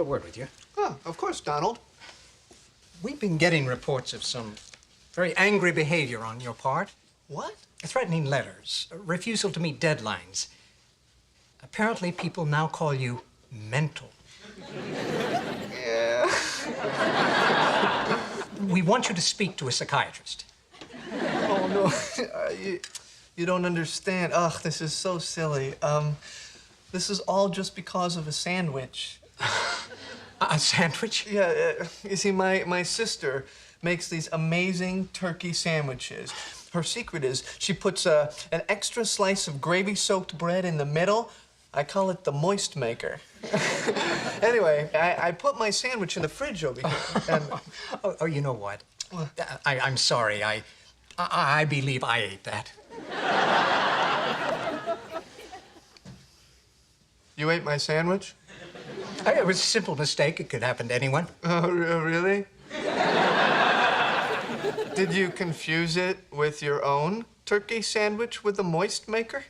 a word with you? Oh, of course, Donald. We've been getting reports of some very angry behavior on your part. What? Threatening letters, refusal to meet deadlines. Apparently, people now call you mental. Yeah. We want you to speak to a psychiatrist. Oh, no. You don't understand. Ugh, this is so silly. This is all just because of a sandwich. A sandwich? Yeah, you see, my sister makes these amazing turkey sandwiches. Her secret is she puts an extra slice of gravy-soaked bread in the middle. I call it the moist maker. Anyway, I put my sandwich in the fridge over here. And... Oh, you know what? I'm sorry. I believe I ate that. You ate my sandwich? It was a simple mistake. It could happen to anyone. Oh, really? Did you confuse it with your own turkey sandwich with the moist maker?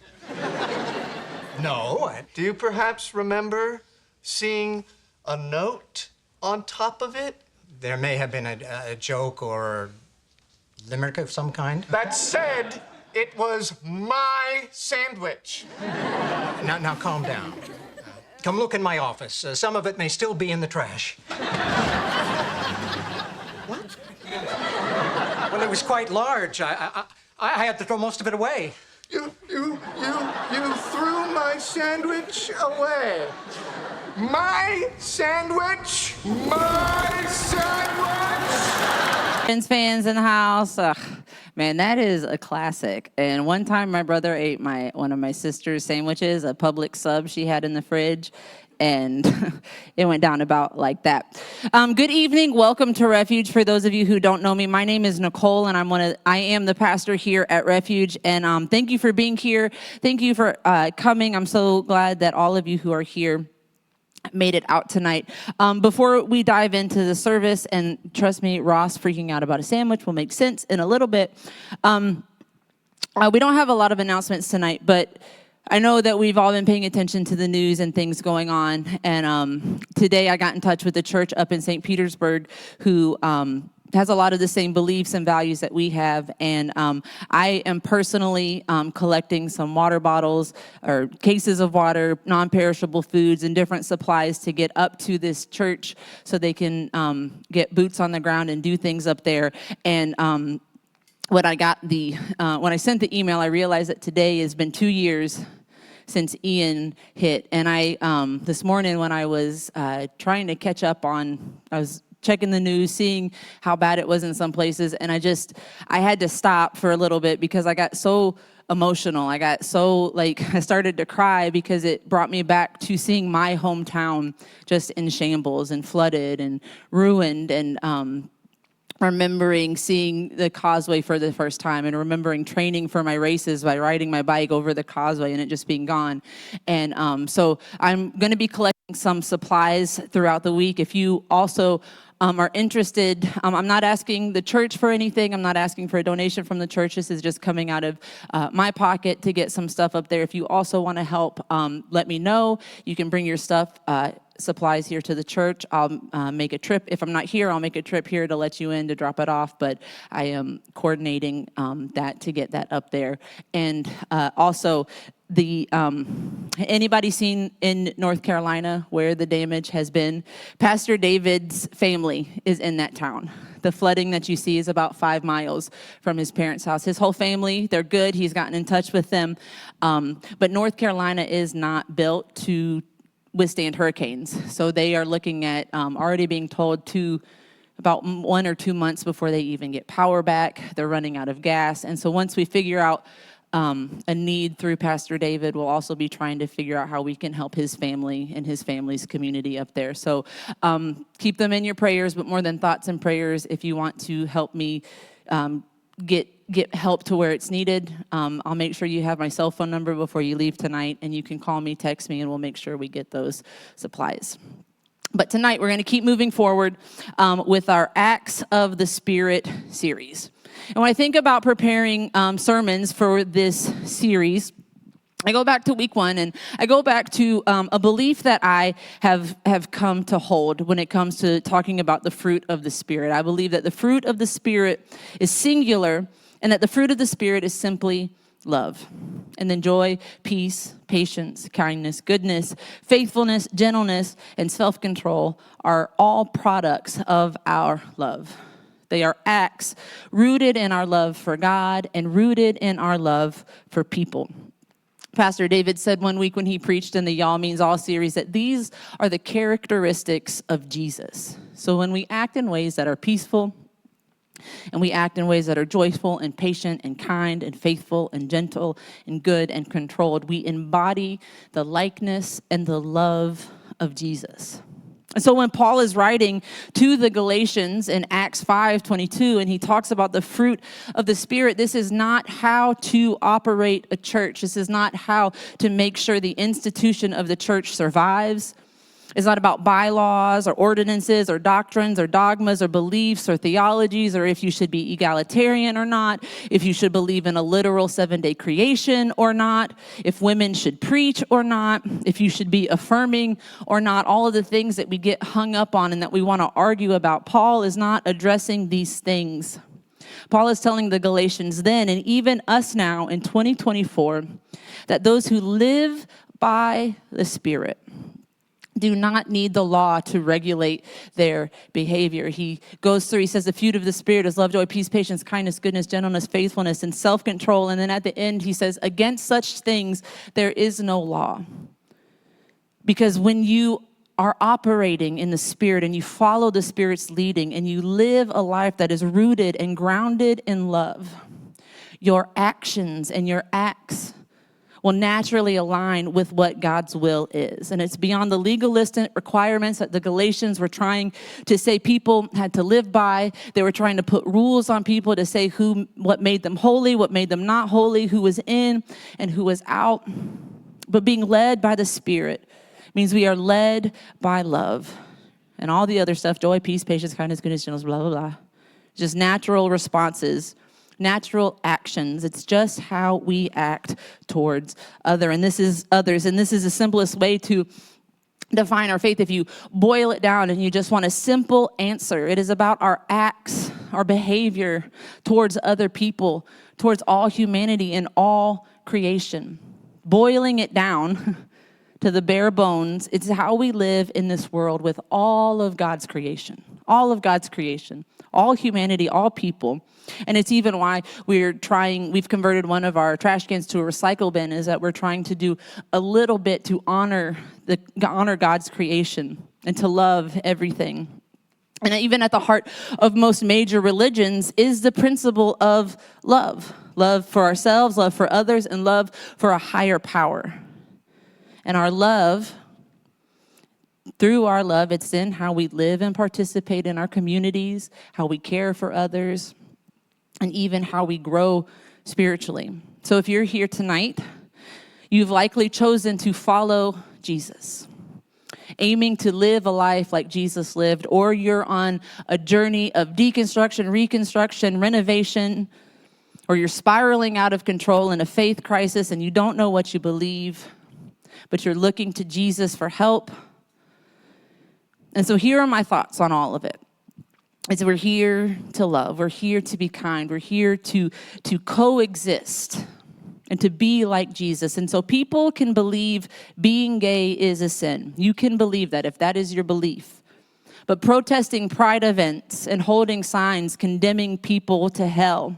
No. Do you perhaps remember seeing a note on top of it? There may have been a joke or limerick of some kind. That said, it was my sandwich. Now calm down. Come look in my office. Some of it may still be in the trash. What? Well, it was quite large. I had to throw most of it away. You threw my sandwich away. My sandwich! My sandwich! Fans in the house. Ugh, man, that is a classic. And one time my brother ate one of my sister's sandwiches, a Publix sub she had in the fridge, and it went down about like that. Good evening. Welcome to Refuge. For those of you who don't know me, my name is Nicole, and I am the pastor here at Refuge. And thank you for being here. Thank you for coming. I'm so glad that all of you who are here made it out tonight. Before we dive into the service, and trust me, Ross freaking out about a sandwich will make sense in a little bit. We don't have a lot of announcements tonight, but I know that we've all been paying attention to the news and things going on. And today I got in touch with the church up in St. Petersburg who has a lot of the same beliefs and values that we have. And I am personally collecting some water bottles or cases of water, non-perishable foods, and different supplies to get up to this church so they can get boots on the ground and do things up there. And when I sent the email, I realized that today has been 2 years since Ian hit. And this morning when I was trying to catch up I was checking the news, seeing how bad it was in some places. And I had to stop for a little bit because I got so emotional. I got so, I started to cry because it brought me back to seeing my hometown just in shambles and flooded and ruined, and remembering seeing the causeway for the first time, and remembering training for my races by riding my bike over the causeway and it just being gone. And so I'm going to be collecting some supplies throughout the week. If you also are interested, I'm not asking the church for anything. I'm not asking for a donation from the church. This is just coming out of my pocket to get some stuff up there. If you also want to help, let me know. You can bring your supplies here to the church. I'll make a trip. If I'm not here, I'll make a trip here to let you in to drop it off. But I am coordinating that to get that up there. And also, anybody seen in North Carolina where the damage has been? Pastor David's family is in that town. The flooding that you see is about 5 miles from his parents' house. His whole family, they're good. He's gotten in touch with them. But North Carolina is not built to withstand hurricanes. So they are looking at already being told to about 1 or 2 months before they even get power back. They're running out of gas. And so once we figure out a need through Pastor David, we'll also be trying to figure out how we can help his family and his family's community up there. So keep them in your prayers, but more than thoughts and prayers, if you want to help me get help to where it's needed, I'll make sure you have my cell phone number before you leave tonight, and you can call me, text me, and we'll make sure we get those supplies. But tonight we're going to keep moving forward with our Acts of the Spirit series. And when I think about preparing sermons for this series, I go back to week 1, and I go back to a belief that I have come to hold when it comes to talking about the fruit of the Spirit. I believe that the fruit of the Spirit is singular, and that the fruit of the Spirit is simply love. And then joy, peace, patience, kindness, goodness, faithfulness, gentleness, and self-control are all products of our love. They are acts rooted in our love for God and rooted in our love for people. Pastor David said one week when he preached in the Y'all Means All series that these are the characteristics of Jesus. So when we act in ways that are peaceful, and we act in ways that are joyful and patient and kind and faithful and gentle and good and controlled, we embody the likeness and the love of Jesus. And so when Paul is writing to the Galatians in Acts 5:22, and he talks about the fruit of the Spirit, this is not how to operate a church. This is not how to make sure the institution of the church survives. It's not about bylaws or ordinances or doctrines or dogmas or beliefs or theologies, or if you should be egalitarian or not, if you should believe in a literal 7-day creation or not, if women should preach or not, if you should be affirming or not, all of the things that we get hung up on and that we want to argue about. Paul is not addressing these things. Paul is telling the Galatians then, and even us now in 2024, that those who live by the Spirit do not need the law to regulate their behavior. He goes through, he says, the fruit of the Spirit is love, joy, peace, patience, kindness, goodness, gentleness, faithfulness, and self-control. And then at the end, he says, against such things, there is no law. Because when you are operating in the Spirit and you follow the Spirit's leading and you live a life that is rooted and grounded in love, your actions and your acts will naturally align with what God's will is. And it's beyond the legalistic requirements that the Galatians were trying to say people had to live by. They were trying to put rules on people to say what made them holy, what made them not holy, who was in and who was out. But being led by the Spirit means we are led by love. And all the other stuff, joy, peace, patience, kindness, goodness, gentleness, blah, blah, blah. Just natural responses, natural actions. It's just how we act towards others. And this is the simplest way to define our faith. If you boil it down and you just want a simple answer, it is about our acts, our behavior towards other people, towards all humanity and all creation. Boiling it down to the bare bones, it's how we live in this world with all of God's creation, all humanity, all people. And it's even why we've converted one of our trash cans to a recycle bin, is that we're trying to do a little bit to honor God's creation and to love everything. And even at the heart of most major religions is the principle of love. Love for ourselves, love for others, and love for a higher power. And through our love, it's in how we live and participate in our communities, how we care for others, and even how we grow spiritually. So if you're here tonight, you've likely chosen to follow Jesus, aiming to live a life like Jesus lived, or you're on a journey of deconstruction, reconstruction, renovation, or you're spiraling out of control in a faith crisis and you don't know what you believe, but you're looking to Jesus for help. And so here are my thoughts on all of it. We're here to love. We're here to be kind. We're here to coexist and to be like Jesus. And so people can believe being gay is a sin. You can believe that if that is your belief. But protesting pride events and holding signs condemning people to hell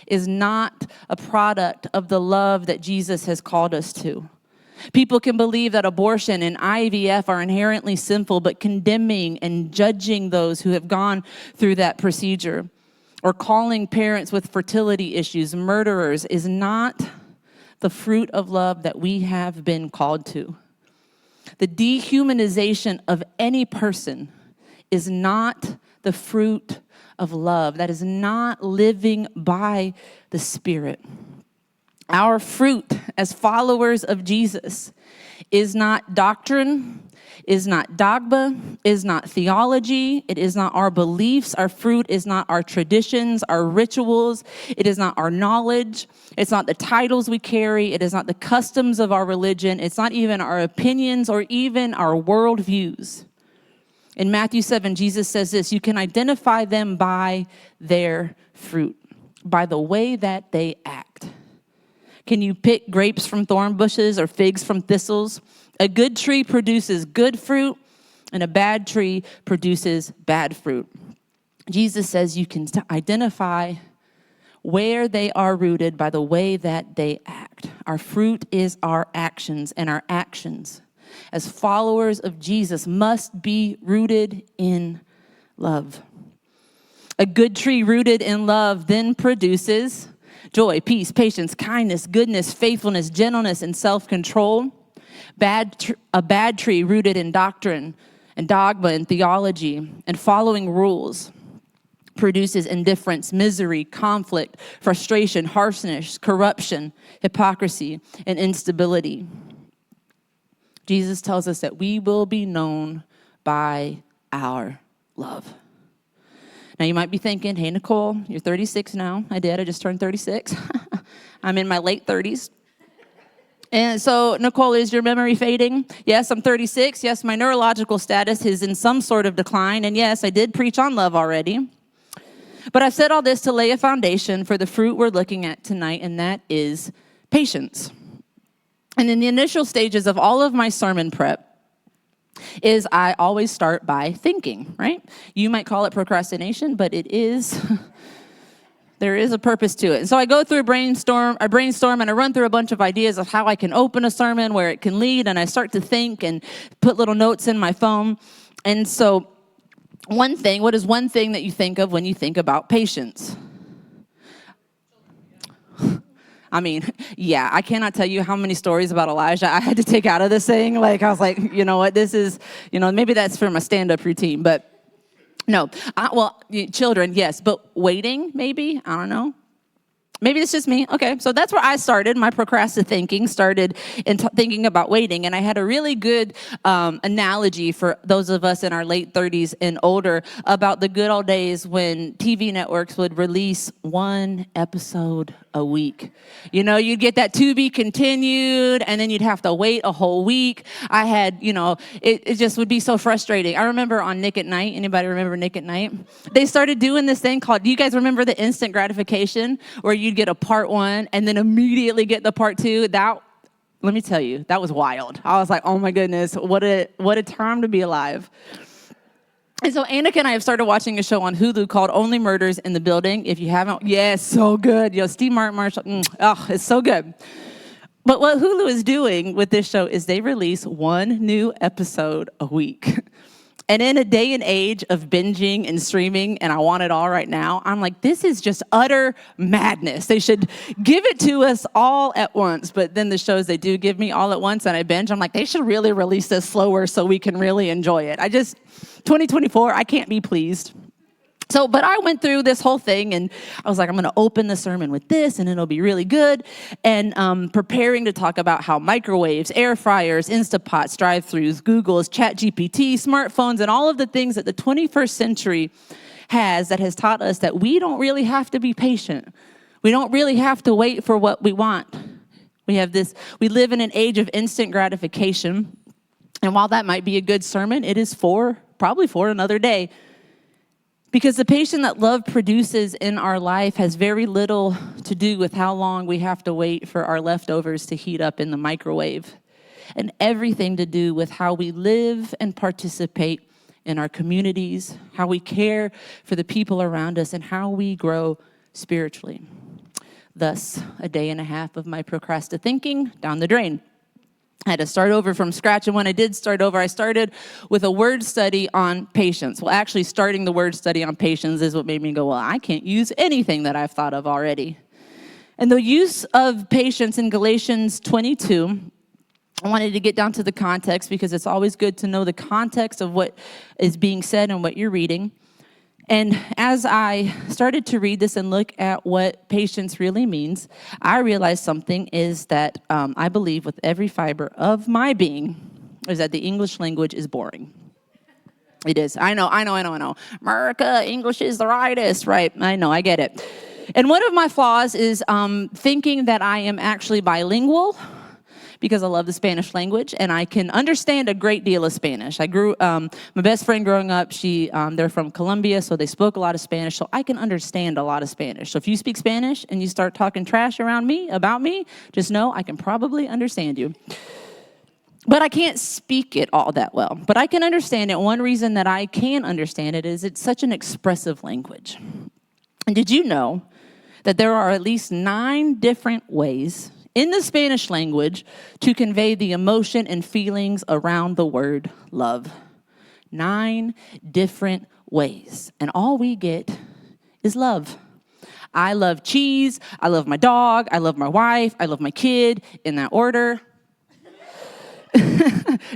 is not a product of the love that Jesus has called us to. People can believe that abortion and IVF are inherently sinful, but condemning and judging those who have gone through that procedure, or calling parents with fertility issues murderers, is not the fruit of love that we have been called to. The dehumanization of any person is not the fruit of love. That is not living by the Spirit. Our fruit as followers of Jesus is not doctrine, is not dogma, is not theology. It is not our beliefs. Our fruit is not our traditions, our rituals. It is not our knowledge. It's not the titles we carry. It is not the customs of our religion. It's not even our opinions or even our worldviews. In Matthew 7, Jesus says this: you can identify them by their fruit, by the way that they act. Can you pick grapes from thorn bushes or figs from thistles? A good tree produces good fruit, and a bad tree produces bad fruit. Jesus says you can identify where they are rooted by the way that they act. Our fruit is our actions, and our actions as followers of Jesus must be rooted in love. A good tree rooted in love then produces joy, peace, patience, kindness, goodness, faithfulness, gentleness, and self-control. A bad tree rooted in doctrine and dogma and theology and following rules produces indifference, misery, conflict, frustration, harshness, corruption, hypocrisy, and instability. Jesus tells us that we will be known by our love. Now, you might be thinking, hey, Nicole, you're 36 now. I just turned 36. I'm in my late 30s. And so, Nicole, is your memory fading? Yes, I'm 36. Yes, my neurological status is in some sort of decline. And yes, I did preach on love already. But I've said all this to lay a foundation for the fruit we're looking at tonight, and that is patience. And in the initial stages of all of my sermon prep, is I always start by thinking, right? You might call it procrastination, but it is, there is a purpose to it. And so I go through I brainstorm and I run through a bunch of ideas of how I can open a sermon, where it can lead, and I start to think and put little notes in my phone. And so what is one thing that you think of when you think about patience? I mean, yeah, I cannot tell you how many stories about Elijah I had to take out of this thing. Like, I was like, you know what, this is, maybe that's for my stand-up routine, but no. Children, yes, but waiting, maybe, I don't know. Maybe it's just me. Okay, so that's where I started. My procrastinating thinking started in thinking about waiting. And I had a really good analogy for those of us in our late 30s and older about the good old days when TV networks would release one episode a week. You'd get that to be continued, and then you'd have to wait a whole week. I had, it just would be so frustrating. I remember on Nick at Night. Anybody remember Nick at Night? They started doing this thing called, do you guys remember the instant gratification, where you'd get a part 1 and then immediately get the part 2? Let me tell you, that was wild. I was like, oh my goodness, what a time to be alive. And so Annika and I have started watching a show on Hulu called Only Murders in the Building. If you haven't, yes, so good. Steve Martin, it's so good. But what Hulu is doing with this show is they release one new episode a week. And in a day and age of binging and streaming, and I want it all right now, I'm like, this is just utter madness. They should give it to us all at once. But then the shows they do give me all at once and I binge, I'm like, they should really release this slower so we can really enjoy it. 2024, I can't be pleased. But I went through this whole thing, and I was like, I'm going to open the sermon with this, and it'll be really good. And preparing to talk about how microwaves, air fryers, Instapots, drive-thrus, Googles, ChatGPT, smartphones, and all of the things that the 21st century has that has taught us that we don't really have to be patient. We don't really have to wait for what we want. We live in an age of instant gratification. And while that might be a good sermon, it is probably for another day. Because the patience that love produces in our life has very little to do with how long we have to wait for our leftovers to heat up in the microwave, and everything to do with how we live and participate in our communities, how we care for the people around us, and how we grow spiritually. Thus, a day and a half of my procrastinating thinking down the drain. I had to start over from scratch, and when I did start over, I started with a word study on patience. Well, actually, starting the word study on patience is what made me go, well, I can't use anything that I've thought of already. And the use of patience in Galatians 22, I wanted to get down to the context because it's always good to know the context of what is being said and what you're reading. And as I started to read this and look at what patience really means, I realized something is that I believe with every fiber of my being is that the English language is boring. It is. I know. America, English is the rightest, right? I know, I get it. And one of my flaws is thinking that I am actually bilingual, because I love the Spanish language, and I can understand a great deal of Spanish. My best friend growing up, they're from Colombia, so they spoke a lot of Spanish, so I can understand a lot of Spanish. So if you speak Spanish and you start talking trash around me, about me, just know I can probably understand you. But I can't speak it all that well. But I can understand it. One reason that I can understand it is it's such an expressive language. And did you know that there are at least 9 different ways in the Spanish language to convey the emotion and feelings around the word love? 9 different ways. And all we get is love. I love cheese. I love my dog. I love my wife. I love my kid, in that order.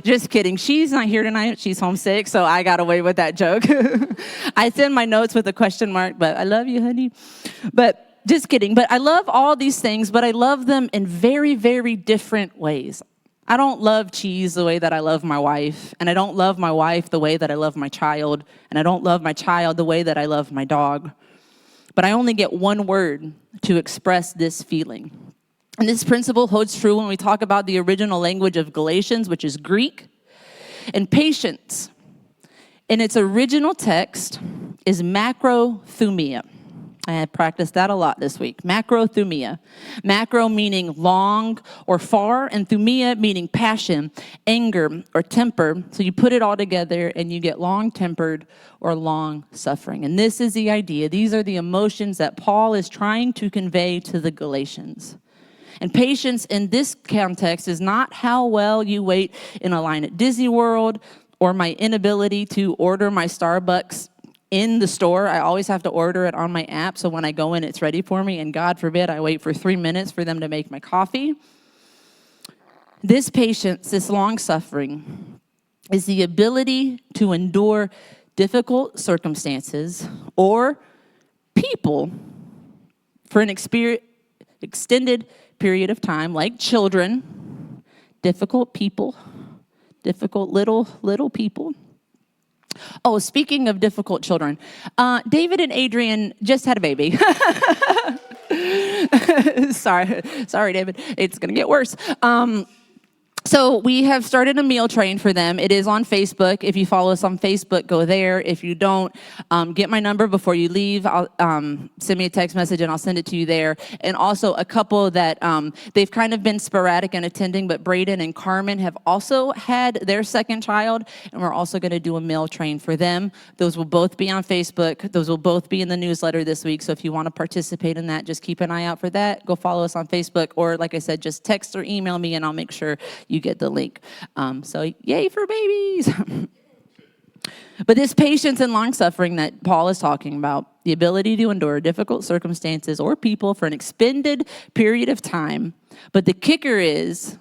Just kidding. She's not here tonight. She's homesick, so I got away with that joke. I send my notes with a question mark, but I love you, honey. But just kidding. But I love all these things, but I love them in very, very different ways. I don't love cheese the way that I love my wife, and I don't love my wife the way that I love my child, and I don't love my child the way that I love my dog. But I only get one word to express this feeling. And this principle holds true when we talk about the original language of Galatians, which is Greek. And patience, in its original text, is macrothumia. I had practiced that a lot this week. Macrothumia. Macro meaning long or far, and thumia meaning passion, anger, or temper. So you put it all together and you get long-tempered or long-suffering. And this is the idea. These are the emotions that Paul is trying to convey to the Galatians. And patience in this context is not how well you wait in a line at Disney World or my inability to order my Starbucks in the store. I always have to order it on my app, so when I go in, it's ready for me. And God forbid, I wait for 3 minutes for them to make my coffee. This patience, this long-suffering, is the ability to endure difficult circumstances or people for an extended period of time, like children, difficult people, difficult little people. Oh, speaking of difficult children, David and Adrian just had a baby. Sorry, David. It's going to get worse. So we have started a meal train for them. It is on Facebook. If you follow us on Facebook, go there. If you don't, get my number before you leave. I'll send me a text message and I'll send it to you there. And also a couple that they've kind of been sporadic in attending, but Braden and Carmen have also had their second child, and we're also going to do a meal train for them. Those will both be on Facebook. Those will both be in the newsletter this week. So if you want to participate in that, just keep an eye out for that. Go follow us on Facebook, or like I said, just text or email me and I'll make sure you get the link. So yay for babies. But this patience and long-suffering that Paul is talking about, the ability to endure difficult circumstances or people for an extended period of time. But the kicker is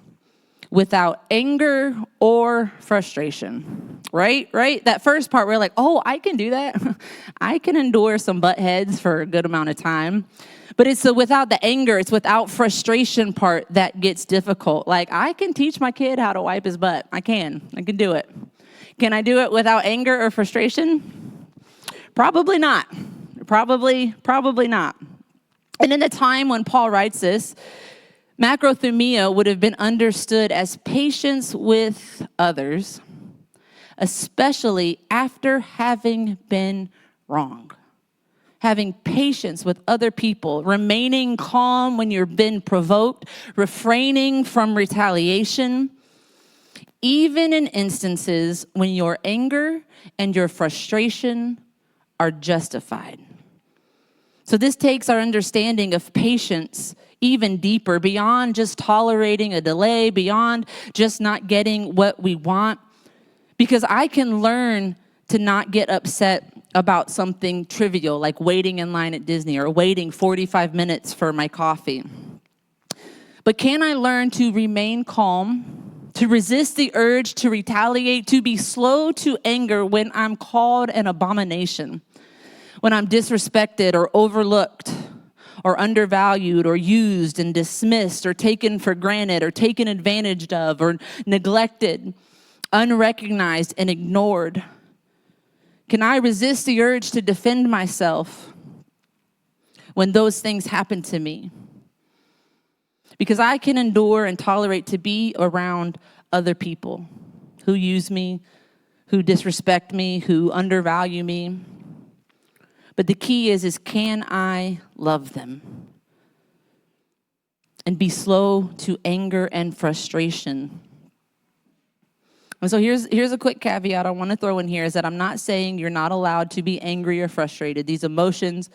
without anger or frustration, right? That first part, we're like, oh, I can do that. I can endure some butt heads for a good amount of time. But it's the without the anger, it's without frustration part that gets difficult. Like, I can teach my kid how to wipe his butt. I can do it. Can I do it without anger or frustration? Probably not. Probably not. And in the time when Paul writes this, macrothumia would have been understood as patience with others, especially after having been wrong. Having patience with other people, remaining calm when you've been provoked, refraining from retaliation, even in instances when your anger and your frustration are justified. So this takes our understanding of patience even deeper, beyond just tolerating a delay, beyond just not getting what we want, because I can learn to not get upset about something trivial, like waiting in line at Disney or waiting 45 minutes for my coffee. But can I learn to remain calm, to resist the urge to retaliate, to be slow to anger when I'm called an abomination? when I'm disrespected or overlooked or undervalued or used and dismissed or taken for granted or taken advantage of or neglected, unrecognized and ignored? Can I resist the urge to defend myself when those things happen to me? Because I can endure and tolerate to be around other people who use me, who disrespect me, who undervalue me. But the key is can I love them? And be slow to anger and frustration. And so here's a quick caveat I want to throw in here is that I'm not saying you're not allowed to be angry or frustrated. These emotions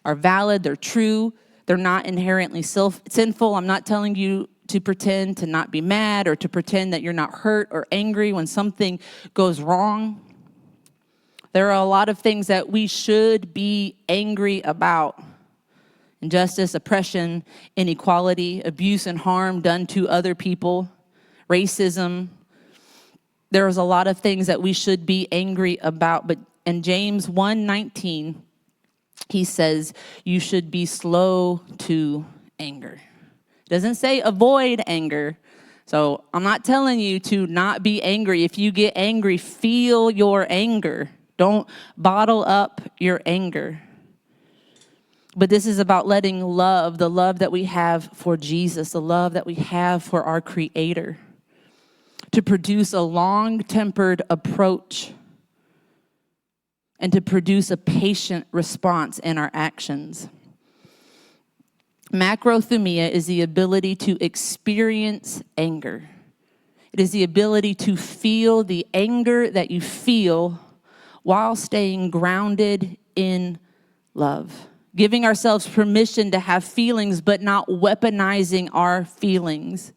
are valid, they're true, they're not inherently sinful. I'm not telling you to pretend to not be mad or to pretend that you're not hurt or angry when something goes wrong. There are a lot of things that we should be angry about. Injustice, oppression, inequality, abuse and harm done to other people, racism. There's a lot of things that we should be angry about. But in James 1:19, he says you should be slow to anger. It doesn't say avoid anger. So I'm not telling you to not be angry. If you get angry, feel your anger. Don't bottle up your anger. But this is about letting love, the love that we have for Jesus, the love that we have for our Creator, to produce a long-tempered approach and to produce a patient response in our actions. Macrothumia is the ability to experience anger. It is the ability to feel the anger that you feel while staying grounded in love. Giving ourselves permission to have feelings, but not weaponizing our feelings.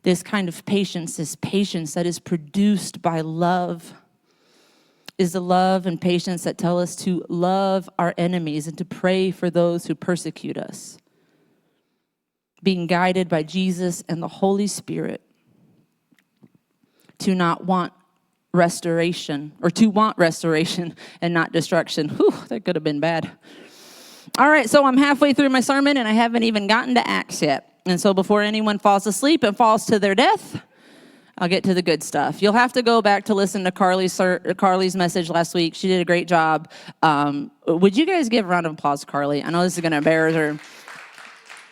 This kind of patience, this patience that is produced by love, is the love and patience that tell us to love our enemies and to pray for those who persecute us. Being guided by Jesus and the Holy Spirit to not want restoration, or to want restoration and not destruction. Whew, that could have been bad. All right, so I'm halfway through my sermon and I haven't even gotten to Acts yet. And so before anyone falls asleep and falls to their death, I'll get to the good stuff. You'll have to go back to listen to Carly's message last week. She did a great job. Would you guys give a round of applause to Carly? I know this is going to embarrass her.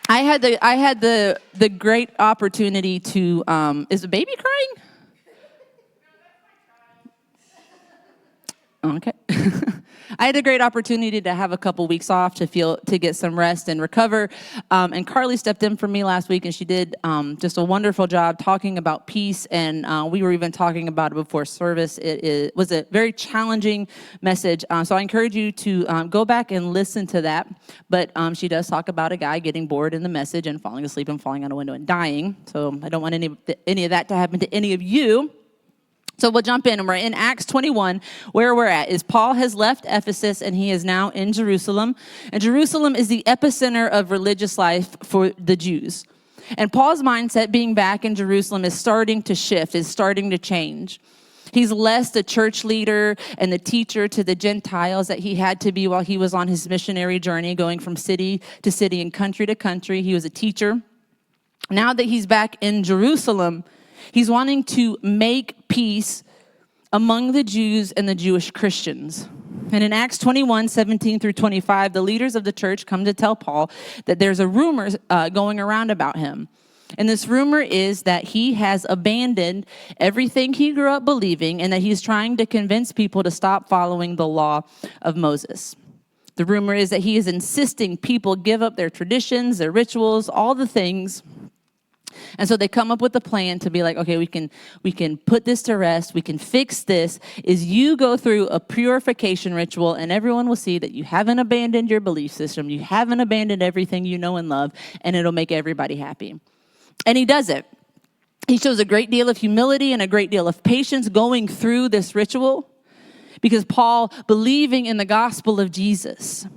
I had the great opportunity to, is the baby crying? Okay. I had a great opportunity to have a couple weeks off to get some rest and recover. And Carly stepped in for me last week, and she did just a wonderful job talking about peace. And we were even talking about it before service. It was a very challenging message. So I encourage you to go back and listen to that. But she does talk about a guy getting bored in the message and falling asleep and falling out a window and dying. So I don't want any of that to happen to any of you. So we'll jump in, and we're in Acts 21. Where we're at is Paul has left Ephesus, and he is now in Jerusalem. And Jerusalem is the epicenter of religious life for the Jews. And Paul's mindset being back in Jerusalem is starting to shift, is starting to change. He's less the church leader and the teacher to the Gentiles that he had to be while he was on his missionary journey, going from city to city and country to country. He was a teacher. Now that he's back in Jerusalem, he's wanting to make peace among the Jews and the Jewish Christians. And in Acts 21, 17 through 25, the leaders of the church come to tell Paul that there's a rumor going around about him. And this rumor is that he has abandoned everything he grew up believing and that he's trying to convince people to stop following the law of Moses. The rumor is that he is insisting people give up their traditions, their rituals, all the things. And so they come up with a plan to be like, okay, we can put this to rest. We can fix this. Is you go through a purification ritual and everyone will see that you haven't abandoned your belief system. You haven't abandoned everything you know and love, and it'll make everybody happy. And he does it. He shows a great deal of humility and a great deal of patience going through this ritual because Paul, believing in the gospel of Jesus,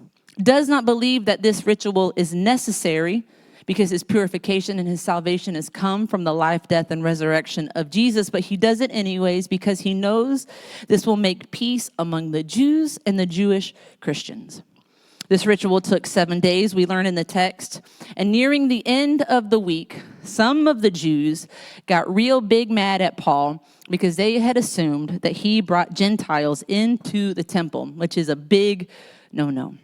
does not believe that this ritual is necessary because his purification and his salvation has come from the life, death, and resurrection of Jesus. But he does it anyways because he knows this will make peace among the Jews and the Jewish Christians. This ritual took 7 days, we learn in the text. And nearing the end of the week, some of the Jews got real big mad at Paul because they had assumed that he brought Gentiles into the temple, which is a big no-no.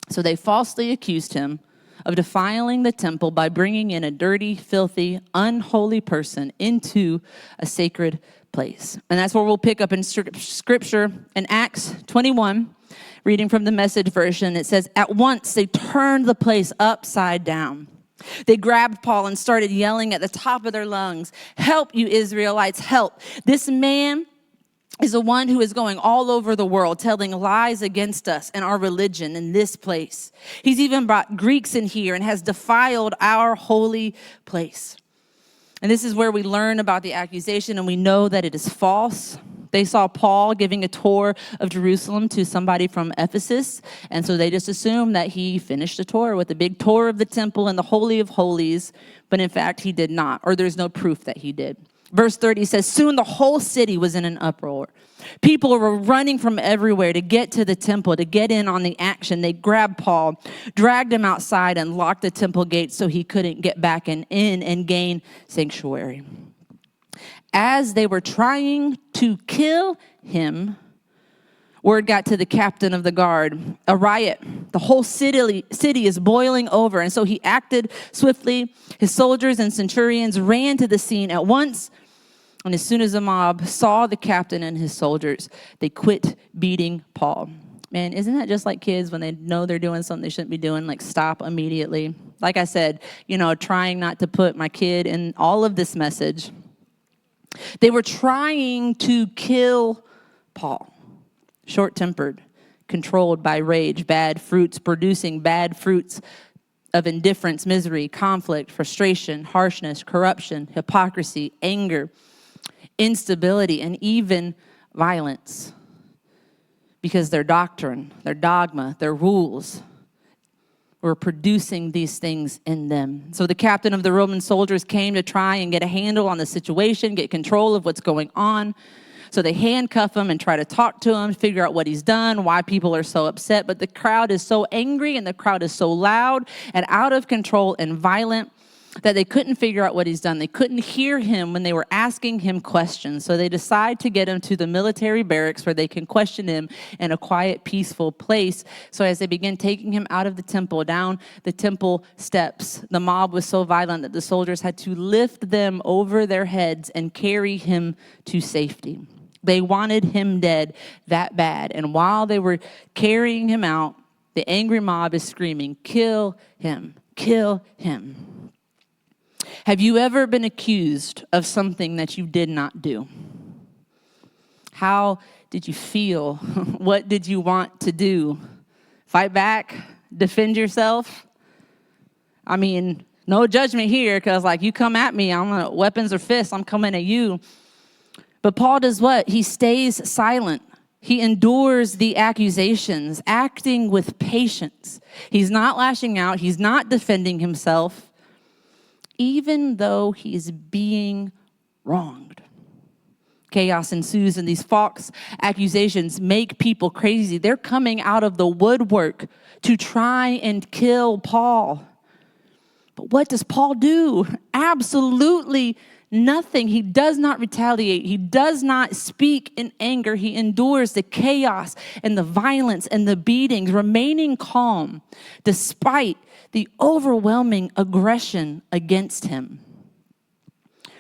So they falsely accused him of defiling the temple by bringing in a dirty, filthy, unholy person into a sacred place. And that's where we'll pick up in Scripture in Acts 21. Reading from the Message version, it says, at once they turned the place upside down. They grabbed Paul and started yelling at the top of their lungs, help, you Israelites, help. This man is the one who is going all over the world telling lies against us and our religion in this place. He's even brought Greeks in here and has defiled our holy place. And this is where we learn about the accusation and we know that it is false. They saw Paul giving a tour of Jerusalem to somebody from Ephesus, and so they just assumed that he finished the tour with a big tour of the temple and the Holy of Holies, but in fact he did not, or there's no proof that he did. Verse 30 says, soon the whole city was in an uproar. People were running from everywhere to get to the temple, to get in on the action. They grabbed Paul, dragged him outside, and locked the temple gates so he couldn't get back in and gain sanctuary. As they were trying to kill him, word got to the captain of the guard, a riot. The whole city is boiling over. And so he acted swiftly. His soldiers and centurions ran to the scene at once. And as soon as the mob saw the captain and his soldiers, they quit beating Paul. Man, isn't that just like kids when they know they're doing something they shouldn't be doing? Like, stop immediately. Like I said, trying not to put my kid in all of this message. They were trying to kill Paul. Short-tempered, controlled by rage, bad fruits, producing bad fruits of indifference, misery, conflict, frustration, harshness, corruption, hypocrisy, anger, instability, and even violence. Because their doctrine, their dogma, their rules were producing these things in them. So the captain of the Roman soldiers came to try and get a handle on the situation, get control of what's going on. So they handcuff him and try to talk to him, figure out what he's done, why people are so upset. But the crowd is so angry and the crowd is so loud and out of control and violent that they couldn't figure out what he's done. They couldn't hear him when they were asking him questions. So they decide to get him to the military barracks where they can question him in a quiet, peaceful place. So as they begin taking him out of the temple, down the temple steps, the mob was so violent that the soldiers had to lift them over their heads and carry him to safety. They wanted him dead that bad. And while they were carrying him out, the angry mob is screaming, kill him, kill him. Have you ever been accused of something that you did not do? How did you feel? What did you want to do? Fight back? Defend yourself? I mean, no judgment here, because you come at me, weapons or fists, I'm coming at you. But Paul does what? He stays silent. He endures the accusations, acting with patience. He's not lashing out. He's not defending himself, even though he's being wronged. Chaos ensues, and these false accusations make people crazy. They're coming out of the woodwork to try and kill Paul. But what does Paul do? Absolutely nothing. He does not retaliate. He does not speak in anger. He endures the chaos and the violence and the beatings, remaining calm despite the overwhelming aggression against him.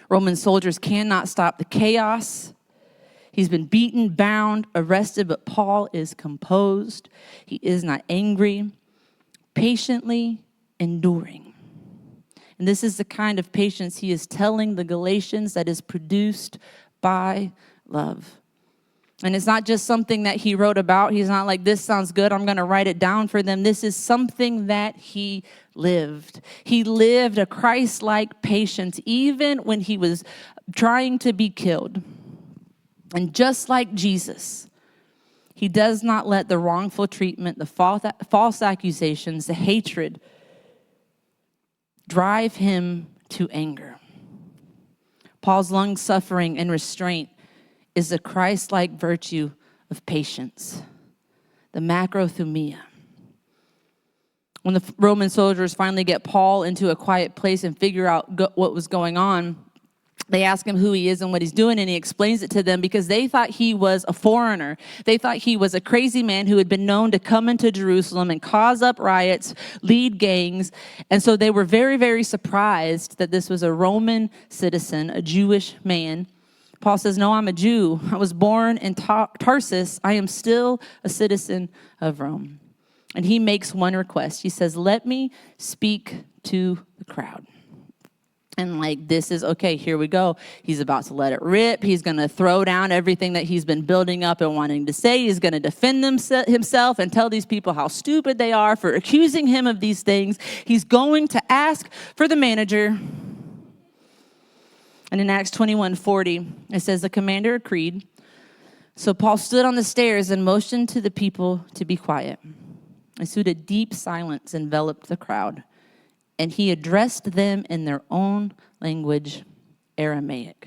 Roman soldiers cannot stop the chaos. He's been beaten, bound, arrested, but Paul is composed. He is not angry, patiently enduring. And this is the kind of patience he is telling the Galatians that is produced by love. And it's not just something that he wrote about. He's not like, this sounds good, I'm going to write it down for them. This is something that he lived. He lived a Christ-like patience even when he was trying to be killed. And just like Jesus, he does not let the wrongful treatment, the false accusations, the hatred drive him to anger. Paul's long-suffering and restraint is the Christ-like virtue of patience, the macrothumia. When the Roman soldiers finally get Paul into a quiet place and figure out what was going on, they ask him who he is and what he's doing, and he explains it to them because they thought he was a foreigner. They thought he was a crazy man who had been known to come into Jerusalem and cause up riots, lead gangs. And so they were very, very surprised that this was a Roman citizen, a Jewish man. Paul says, no, I'm a Jew. I was born in Tarsus. I am still a citizen of Rome. And he makes one request. He says, let me speak to the crowd. And this is, okay, here we go. He's about to let it rip. He's going to throw down everything that he's been building up and wanting to say. He's going to defend himself and tell these people how stupid they are for accusing him of these things. He's going to ask for the manager. And in Acts 21:40, it says, the commander agreed. So Paul stood on the stairs and motioned to the people to be quiet. And soon a deep silence enveloped the crowd. And he addressed them in their own language, Aramaic.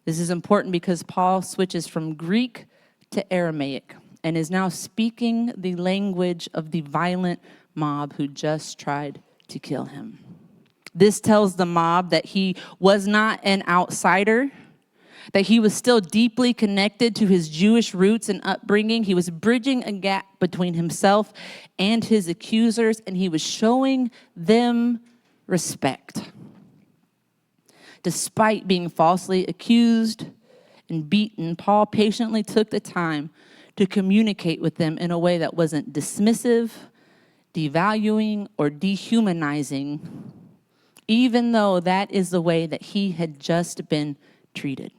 This is important because Paul switches from Greek to Aramaic and is now speaking the language of the violent mob who just tried to kill him. This tells the mob that he was not an outsider, that he was still deeply connected to his Jewish roots and upbringing. He was bridging a gap between himself and his accusers, and he was showing them respect. Despite being falsely accused and beaten, Paul patiently took the time to communicate with them in a way that wasn't dismissive, devaluing, or dehumanizing, even though that is the way that he had just been treated.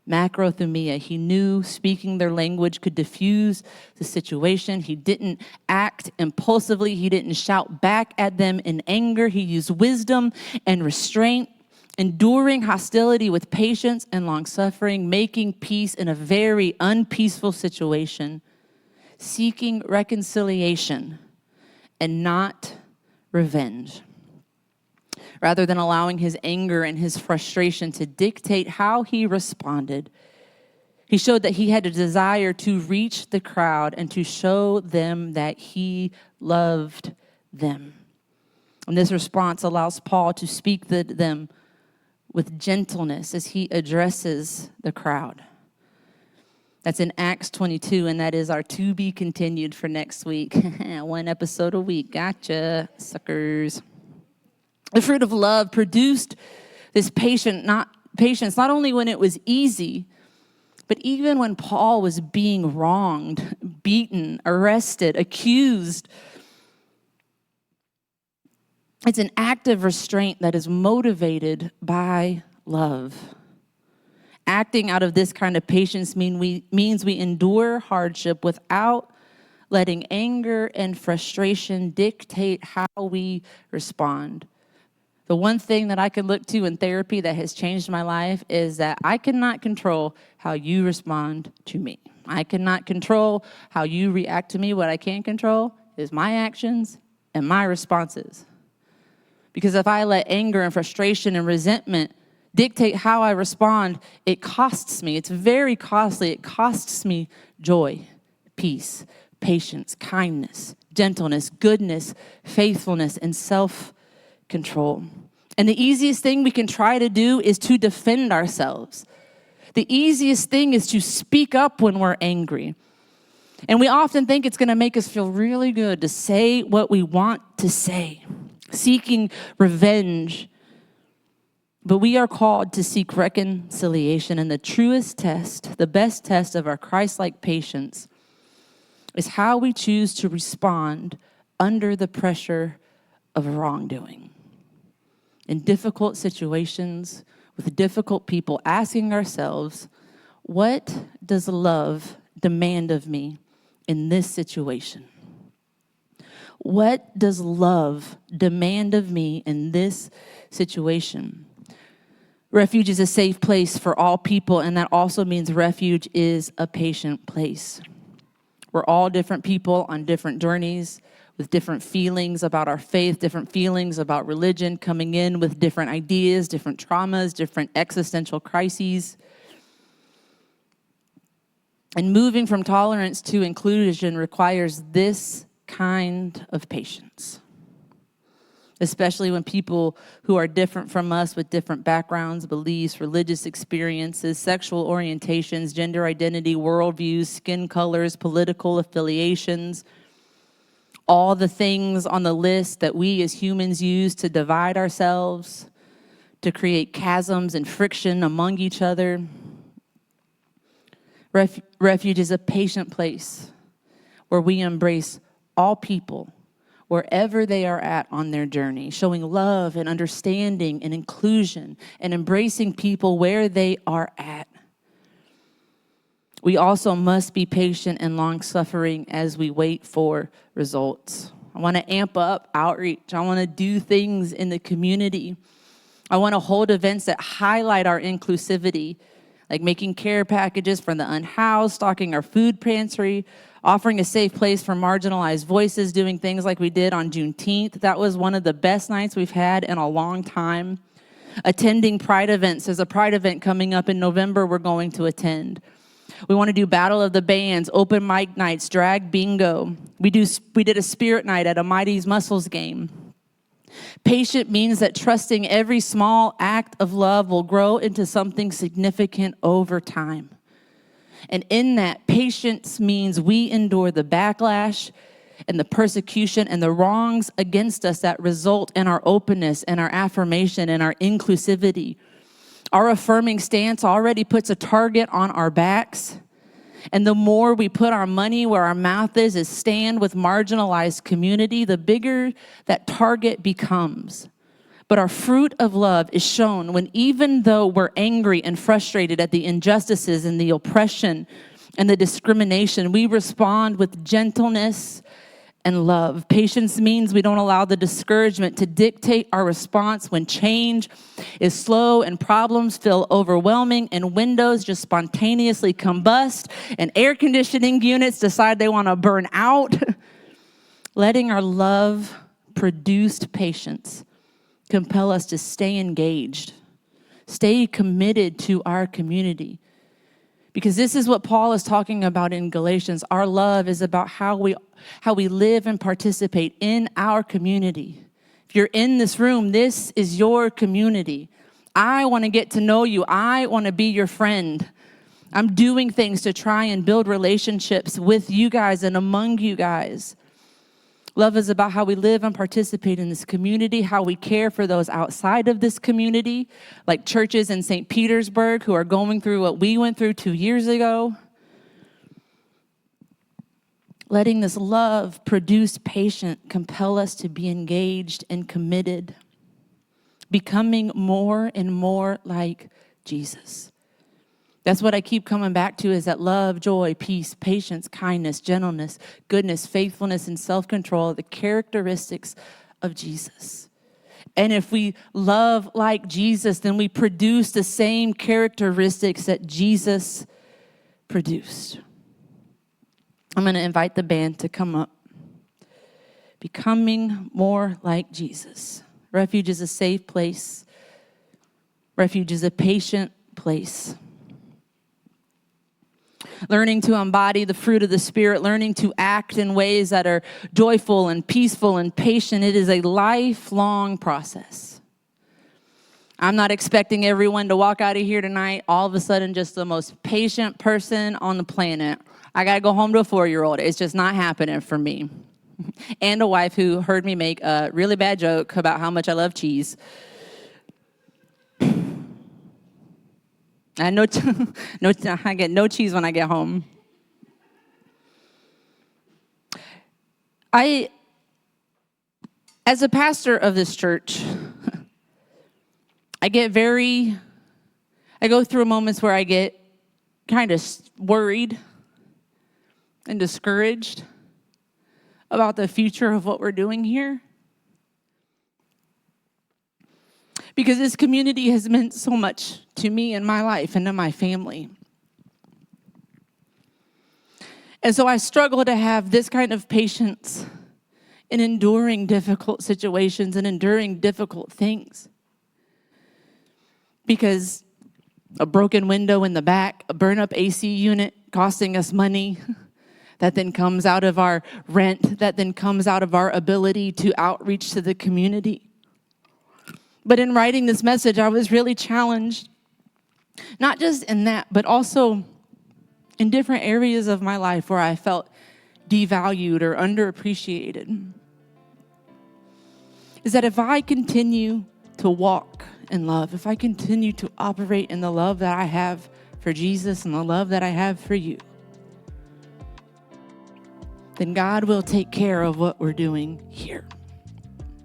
Macrothumia, he knew speaking their language could diffuse the situation. He didn't act impulsively. He didn't shout back at them in anger. He used wisdom and restraint, enduring hostility with patience and long-suffering, making peace in a very unpeaceful situation, seeking reconciliation and not revenge. Rather than allowing his anger and his frustration to dictate how he responded, he showed that he had a desire to reach the crowd and to show them that he loved them. And this response allows Paul to speak to them with gentleness as he addresses the crowd. That's in Acts 22, and that is our to be continued for next week. One episode a week. Gotcha, suckers. The fruit of love produced this patience, not only when it was easy, but even when Paul was being wronged, beaten, arrested, accused. It's an act of restraint that is motivated by love. Acting out of this kind of patience means we endure hardship without letting anger and frustration dictate how we respond. The one thing that I can look to in therapy that has changed my life is that I cannot control how you respond to me. I cannot control how you react to me. What I can control is my actions and my responses. Because if I let anger and frustration and resentment dictate how I respond, it costs me. It's very costly. It costs me joy, peace, patience, kindness, gentleness, goodness, faithfulness, and self-control. And the easiest thing we can try to do is to defend ourselves. The easiest thing is to speak up when we're angry. And we often think it's going to make us feel really good to say what we want to say, seeking revenge. But we are called to seek reconciliation. And the truest test, the best test of our Christ-like patience is how we choose to respond under the pressure of wrongdoing. In difficult situations with difficult people, asking ourselves, what does love demand of me in this situation? What does love demand of me in this situation? Refuge is a safe place for all people, and that also means refuge is a patient place. We're all different people on different journeys with different feelings about our faith, different feelings about religion, coming in with different ideas, different traumas, different existential crises. And moving from tolerance to inclusion requires this kind of patience, especially when people who are different from us with different backgrounds, beliefs, religious experiences, sexual orientations, gender identity, worldviews, skin colors, political affiliations, all the things on the list that we as humans use to divide ourselves, to create chasms and friction among each other. Refuge is a patient place where we embrace all people, wherever they are at on their journey, showing love and understanding and inclusion and embracing people where they are at. We also must be patient and long-suffering as we wait for results. I want to amp up outreach. I want to do things in the community. I want to hold events that highlight our inclusivity, like making care packages for the unhoused, stocking our food pantry, offering a safe place for marginalized voices, doing things like we did on Juneteenth. That was one of the best nights we've had in a long time. Attending Pride events. There's a Pride event coming up in November we're going to attend. We want to do Battle of the Bands, open mic nights, drag bingo. We did a spirit night at a Mighty's Muscles game. Patient means that trusting every small act of love will grow into something significant over time. And in that, patience means we endure the backlash and the persecution and the wrongs against us that result in our openness and our affirmation and our inclusivity. Our affirming stance already puts a target on our backs. And the more we put our money where our mouth is stand with marginalized community, the bigger that target becomes. But our fruit of love is shown when, even though we're angry and frustrated at the injustices and the oppression and the discrimination, we respond with gentleness and love. Patience means we don't allow the discouragement to dictate our response when change is slow and problems feel overwhelming and windows just spontaneously combust and air conditioning units decide they want to burn out. Letting our love-produced patience compel us to stay engaged, stay committed to our community. Because this is what Paul is talking about in Galatians. Our love is about how we live and participate in our community. If you're in this room, this is your community. I want to get to know you. I want to be your friend. I'm doing things to try and build relationships with you guys and among you guys. Love is about how we live and participate in this community, how we care for those outside of this community, like churches in St. Petersburg who are going through what we went through 2 years ago. Letting this love produce patience compel us to be engaged and committed, becoming more and more like Jesus. That's what I keep coming back to, is that love, joy, peace, patience, kindness, gentleness, goodness, faithfulness, and self-control are the characteristics of Jesus. And if we love like Jesus, then we produce the same characteristics that Jesus produced. I'm going to invite the band to come up. Becoming more like Jesus. Refuge is a safe place. Refuge is a patient place. Learning to embody the fruit of the Spirit, learning to act in ways that are joyful and peaceful and patient. It is a lifelong process. I'm not expecting everyone to walk out of here tonight all of a sudden just the most patient person on the planet. I got to go home to a 4-year-old. It's just not happening for me. And a wife who heard me make a really bad joke about how much I love cheese. I get no cheese when I get home. As a pastor of this church, I go through moments where I get kind of worried and discouraged about the future of what we're doing here. Because this community has meant so much to me in my life and to my family. And so I struggle to have this kind of patience in enduring difficult situations and enduring difficult things. Because a broken window in the back, a burn-up AC unit costing us money, that then comes out of our rent, that then comes out of our ability to outreach to the community. But in writing this message, I was really challenged, not just in that, but also in different areas of my life where I felt devalued or underappreciated. Is that if I continue to walk in love, if I continue to operate in the love that I have for Jesus and the love that I have for you, then God will take care of what we're doing here.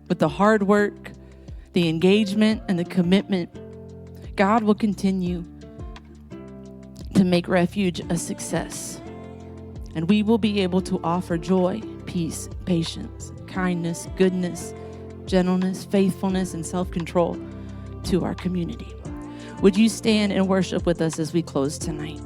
With the hard work, the engagement, and the commitment, God will continue to make Refuge a success. And we will be able to offer joy, peace, patience, kindness, goodness, gentleness, faithfulness, and self-control to our community. Would you stand and worship with us as we close tonight?